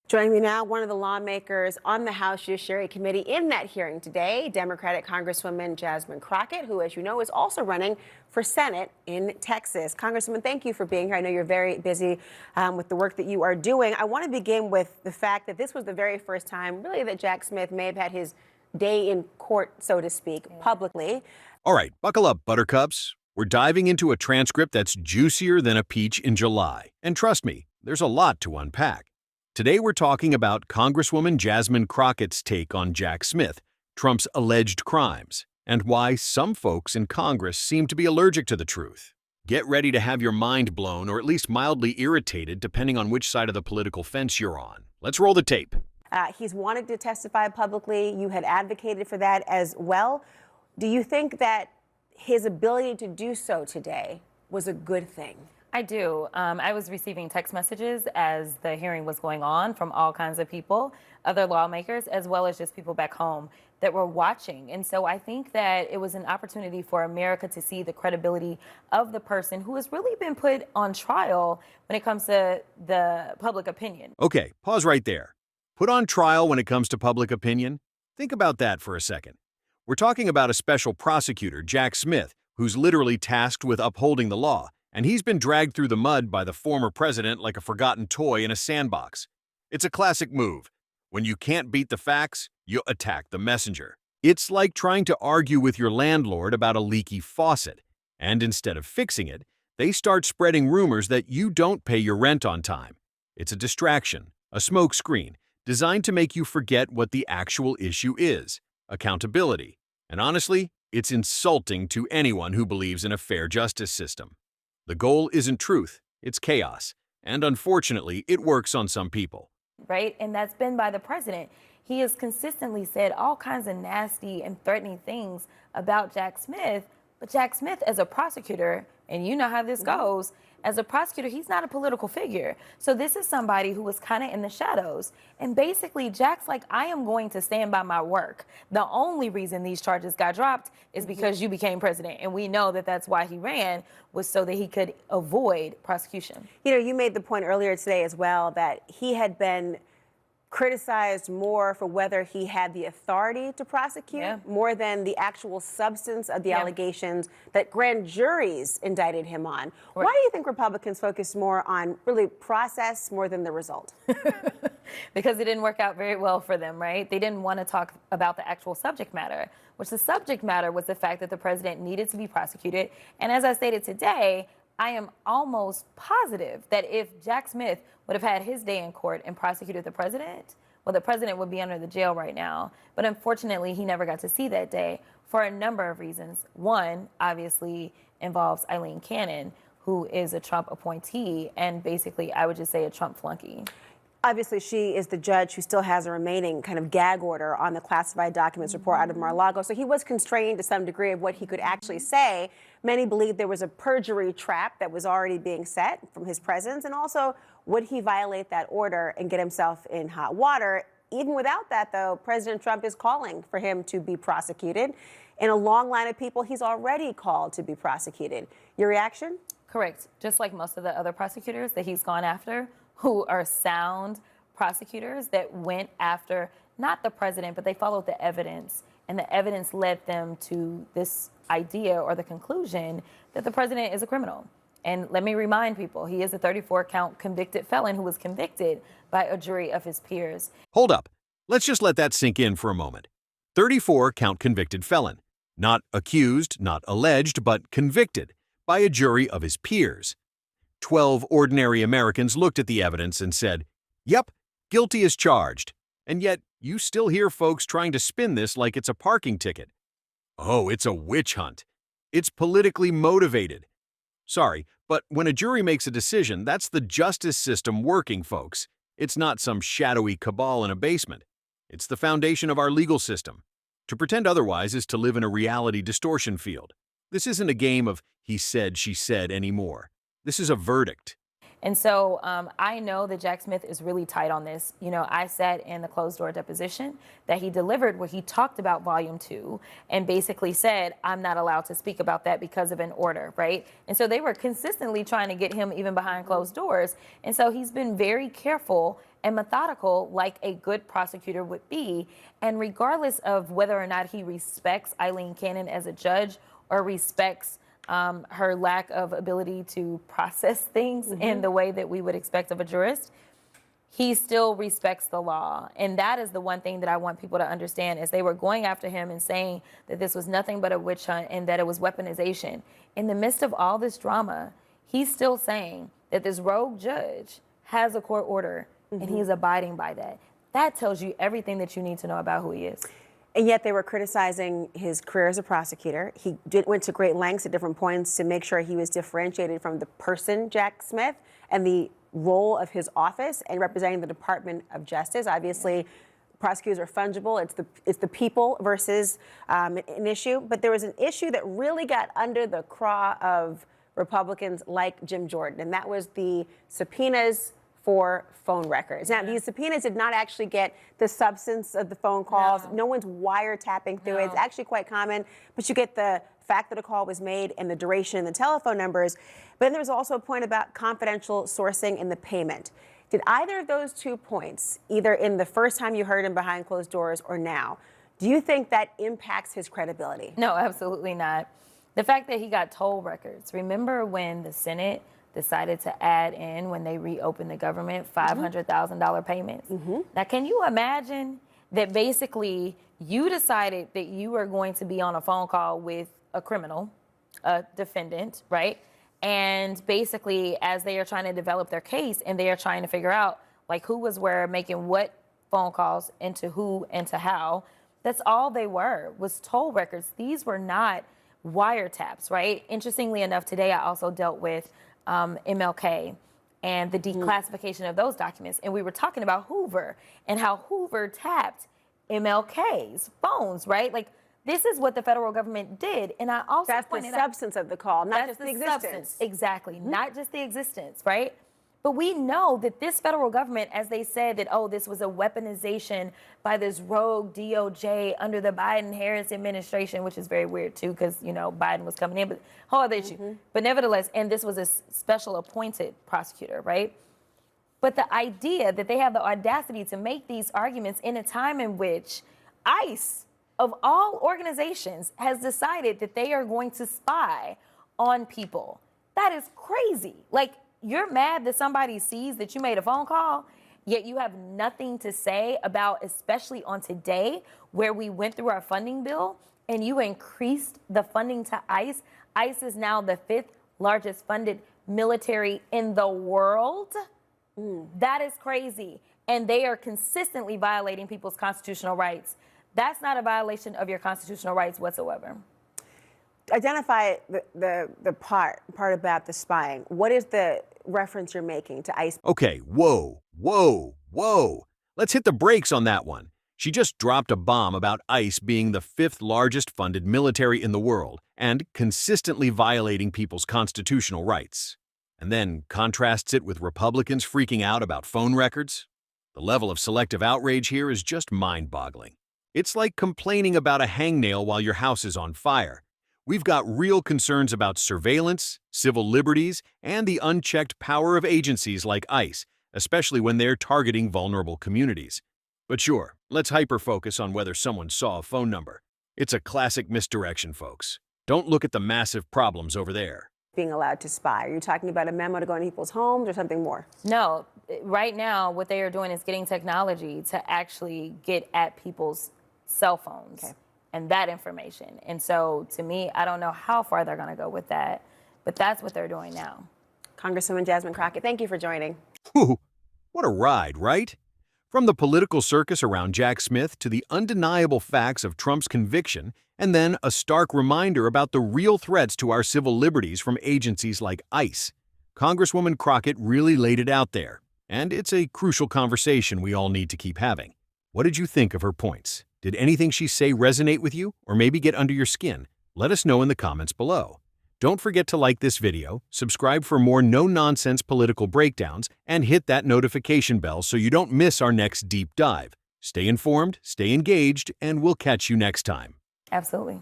Joining me now, one of the lawmakers on the House Judiciary Committee in that hearing today, Democratic Congresswoman Jasmine Crockett, who, as you know, is also running for Senate in Texas. Congresswoman, thank you for being here. I know you're very busy with the work that you are doing. I want to begin with the fact that this was the very first time, really, that Jack Smith may have had his day in court, so to speak, publicly. All right, buckle up, buttercups. We're diving into a transcript that's juicier than a peach in July. And trust me, there's a lot to unpack. Today we're talking about Congresswoman Jasmine Crockett's take on Jack Smith, Trump's alleged crimes, and why some folks in Congress seem to be allergic to the truth. Get ready to have your mind blown or at least mildly irritated depending on which side of the political fence you're on. Let's roll the tape. He's wanted to testify publicly. You had advocated for that as well. Do you think that his ability to do so today was a good thing? I do. I was receiving text messages as the hearing was going on from all kinds of people, other lawmakers, as well as just people back home that were watching. And so I think that it was an opportunity for America to see the credibility of the person who has really been put on trial when it comes to the public opinion. Okay, pause right there. Put on trial when it comes to public opinion? Think about that for a second. We're talking about a special prosecutor, Jack Smith, who's literally tasked with upholding the law. And he's been dragged through the mud by the former president like a forgotten toy in a sandbox. It's a classic move. When you can't beat the facts, you attack the messenger. It's like trying to argue with your landlord about a leaky faucet. And instead of fixing it, they start spreading rumors that you don't pay your rent on time. It's a distraction, a smokescreen, designed to make you forget what the actual issue is: accountability. And honestly, it's insulting to anyone who believes in a fair justice system. The goal isn't truth, it's chaos. And unfortunately, it works on some people. Right? And that's been by the president. He has consistently said all kinds of nasty and threatening things about Jack Smith. But Jack Smith, as a prosecutor, and you know how this goes, as a prosecutor, he's not a political figure. So this is somebody who was kind of in the shadows. And basically, Jack's like, I am going to stand by my work. The only reason these charges got dropped is because you became president. And we know that that's why he ran, was so that he could avoid prosecution. You know, you made the point earlier today as well that he had been criticized more for whether he had the authority to prosecute, more than the actual substance of the allegations that grand juries indicted him on. Why do you think Republicans focus more on really process more than the result? Because it didn't work out very well for them, right? They didn't want to talk about the actual subject matter, which the subject matter was the fact that the president needed to be prosecuted. And as I stated today, I am almost positive that if Jack Smith would have had his day in court and prosecuted the president, well, the president would be under the jail right now. But unfortunately, he never got to see that day for a number of reasons. One, obviously, involves Eileen Cannon, who is a Trump appointee and basically, I would just say, a Trump flunky. Obviously, she is the judge who still has a remaining kind of gag order on the classified documents report out of Mar-a-Lago. So he was constrained to some degree of what he could actually say. Many believe there was a perjury trap that was already being set from his presence. And also, would he violate that order and get himself in hot water? Even without that, though, President Trump is calling for him to be prosecuted. In a long line of people, he's already called to be prosecuted. Your reaction? Correct. Just like most of the other prosecutors that he's gone after, who are sound prosecutors that went after not the president, but they followed the evidence. And the evidence led them to this idea or the conclusion that the president is a criminal. And let me remind people, he is a 34-count convicted felon who was convicted by a jury of his peers. Hold up. Let's just let that sink in for a moment. 34-count convicted felon. Not accused, not alleged, but convicted by a jury of his peers. 12 ordinary Americans looked at the evidence and said, yep, guilty as charged. And yet, you still hear folks trying to spin this like it's a parking ticket. Oh, it's a witch hunt. It's politically motivated. Sorry, but when a jury makes a decision, that's the justice system working, folks. It's not some shadowy cabal in a basement. It's the foundation of our legal system. To pretend otherwise is to live in a reality distortion field. This isn't a game of he said, she said anymore. This is a verdict. And so I know that Jack Smith is really tight on this. You know, I sat in the closed door deposition that he delivered where he talked about Volume 2 and basically said, I'm not allowed to speak about that because of an order, right? And so they were consistently trying to get him even behind closed doors. And so he's been very careful and methodical like a good prosecutor would be. And regardless of whether or not he respects Eileen Cannon as a judge or respects her lack of ability to process things in the way that we would expect of a jurist, he still respects the law. And that is the one thing that I want people to understand, is they were going after him and saying that this was nothing but a witch hunt and that it was weaponization. In the midst of all this drama, he's still saying that this rogue judge has a court order and he's abiding by that. That tells you everything that you need to know about who he is. And yet they were criticizing his career as a prosecutor. He went to great lengths at different points to make sure he was differentiated from the person, Jack Smith, and the role of his office and representing the Department of Justice. Obviously, prosecutors are fungible. It's the people versus an issue. But there was an issue that really got under the craw of Republicans like Jim Jordan, and that was the subpoenas for phone records. Now, these subpoenas did not actually get the substance of the phone calls. No one's wiretapping through it. It's actually quite common, but you get the fact that a call was made and the duration and the telephone numbers. But then there was also a point about confidential sourcing and the payment. Did either of those 2 points, either in the first time you heard him behind closed doors or now, do you think that impacts his credibility? No, absolutely not. The fact that he got toll records. Remember when the Senate decided to add in, when they reopened the government, $500,000 payments? Now, can you imagine that basically you decided that you were going to be on a phone call with a criminal, a defendant, right? And basically, as they are trying to develop their case and they are trying to figure out like who was where, making what phone calls, and to who and to how, that's all they were, was toll records. These were not wiretaps, right? Interestingly enough, today I also dealt with MLK and the declassification of those documents. And we were talking about Hoover and how Hoover tapped MLK's phones, right? Like, this is what the federal government did. And I also pointed out, that's the substance of the call, not just the existence. Substance. Exactly, not just the existence, right? But we know that this federal government, as they said that, oh, this was a weaponization by this rogue DOJ under the Biden-Harris administration, which is very weird too, because, you know, Biden was coming in, but whole other issue. But nevertheless, and this was a special appointed prosecutor, right? But the idea that they have the audacity to make these arguments in a time in which ICE, of all organizations, has decided that they are going to spy on people, that is crazy. Like, you're mad that somebody sees that you made a phone call, yet you have nothing to say about, especially on today, where we went through our funding bill and you increased the funding to ICE. ICE is now the 5th largest funded military in the world. That is crazy. And they are consistently violating people's constitutional rights. That's not a violation of your constitutional rights whatsoever. Identify the part about the spying. What is the reference you're making to ICE? Okay, whoa. Let's hit the brakes on that one. She just dropped a bomb about ICE being the 5th largest funded military in the world and consistently violating people's constitutional rights. And then contrasts it with Republicans freaking out about phone records. The level of selective outrage here is just mind-boggling. It's like complaining about a hangnail while your house is on fire. We've got real concerns about surveillance, civil liberties, and the unchecked power of agencies like ICE, especially when they're targeting vulnerable communities. But sure, let's hyper-focus on whether someone saw a phone number. It's a classic misdirection, folks. Don't look at the massive problems over there. Being allowed to spy. Are you talking about a memo to go into people's homes or something more? No, right now what they are doing is getting technology to actually get at people's cell phones. Okay. And that information. And so, to me, I don't know how far they're going to go with that, but that's what they're doing now. Congresswoman Jasmine Crockett, thank you for joining. Whew, what a ride, right? From the political circus around Jack Smith to the undeniable facts of Trump's conviction, and then a stark reminder about the real threats to our civil liberties from agencies like ICE. Congresswoman Crockett really laid it out there, and it's a crucial conversation we all need to keep having. What did you think of her points? Did anything she say resonate with you, or maybe get under your skin? Let us know in the comments below. Don't forget to like this video, subscribe for more no-nonsense political breakdowns, and hit that notification bell so you don't miss our next deep dive. Stay informed, stay engaged, and we'll catch you next time. Absolutely.